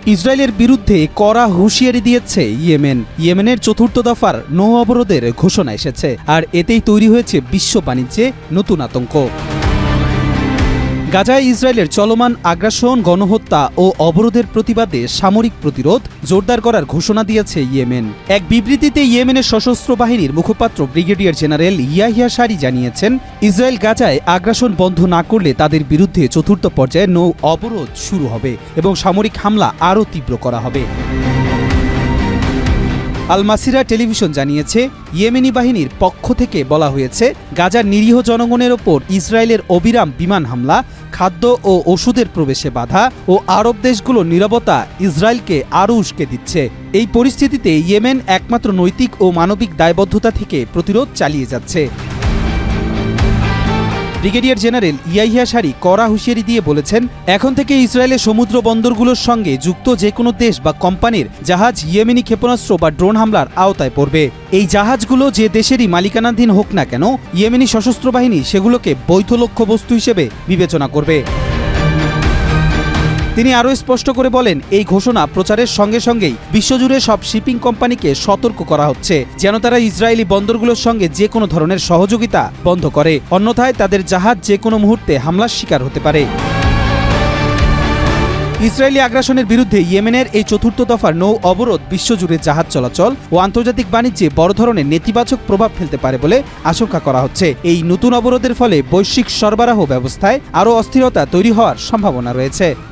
ইসরায়েলের বিরুদ্ধে কড়া হুঁশিয়ারি দিয়েছে ইয়েমেনের চতুর্থ দফার নৌ অবরোধের ঘোষণা এসেছে, আর এতেই তৈরি হয়েছে বিশ্ব বাণিজ্যে নতুন আতঙ্ক। গাজায় ইসরায়েলের চলমান আগ্রাসন, গণহত্যা ও অবরোধের প্রতিবাদে সামরিক প্রতিরোধ জোরদার করার ঘোষণা দিয়েছে ইয়েমেন। এক বিবৃতিতে ইয়েমেনের সশস্ত্র বাহিনীর মুখপাত্র ব্রিগেডিয়ার জেনারেল ইয়াহিয়া সারি জানিয়েছেন, ইসরায়েল গাজায় আগ্রাসন বন্ধ না করলে তাদের বিরুদ্ধে চতুর্থ পর্যায়ে নৌ অবরোধ শুরু হবে এবং সামরিক হামলা আরও তীব্র করা হবে। আল মাসিরা টেলিভিশন জানিয়েছে, ইয়েমেনি বাহিনীর পক্ষ থেকে বলা হয়েছে, গাজার নিরীহ জনগণের ওপর ইসরায়েলের অবিরাম বিমান হামলা, খাদ্য ও ওষুধের প্রবেশে বাধা ও আরব দেশগুলোর নীরবতা ইসরায়েলকে আরও উস্কে দিচ্ছে। এই পরিস্থিতিতে ইয়েমেন একমাত্র নৈতিক ও মানবিক দায়বদ্ধতা থেকে প্রতিরোধ চালিয়ে যাচ্ছে। ব্রিগেডিয়ার জেনারেল ইয়াহিয়া সারি কড়া হুঁশিয়ারি দিয়ে বলেছেন, এখন থেকে ইসরায়েলের সমুদ্র বন্দরগুলোর সঙ্গে যুক্ত যে কোনো দেশ বা কোম্পানির জাহাজ ইয়েমেনি ক্ষেপণাস্ত্র বা ড্রোন হামলার আওতায় পড়বে। এই জাহাজগুলো যে দেশেরই মালিকানাধীন হোক না কেন, ইয়েমেনি সশস্ত্র বাহিনী সেগুলোকে বৈধ লক্ষ্যবস্তু হিসেবে বিবেচনা করবে। তিনি আরও স্পষ্ট করে বলেন, এই ঘোষণা প্রচারের সঙ্গে সঙ্গেই বিশ্বজুড়ে সব শিপিং কোম্পানিকে সতর্ক করা হচ্ছে যেন তারা ইসরায়েলি বন্দরগুলোর সঙ্গে যে কোনো ধরনের সহযোগিতা বন্ধ করে, অন্যথায় তাদের জাহাজ যে কোনো মুহূর্তে হামলার শিকার হতে পারে। ইসরায়েলি আগ্রাসনের বিরুদ্ধে ইয়েমেনের এই চতুর্থ দফার নৌ অবরোধ বিশ্বজুড়ে জাহাজ চলাচল ও আন্তর্জাতিক বাণিজ্যে বড় ধরনের নেতিবাচক প্রভাব ফেলতে পারে বলে আশঙ্কা করা হচ্ছে। এই নতুন অবরোধের ফলে বৈশ্বিক সরবরাহ ব্যবস্থায় আরও অস্থিরতা তৈরি হওয়ার সম্ভাবনা রয়েছে।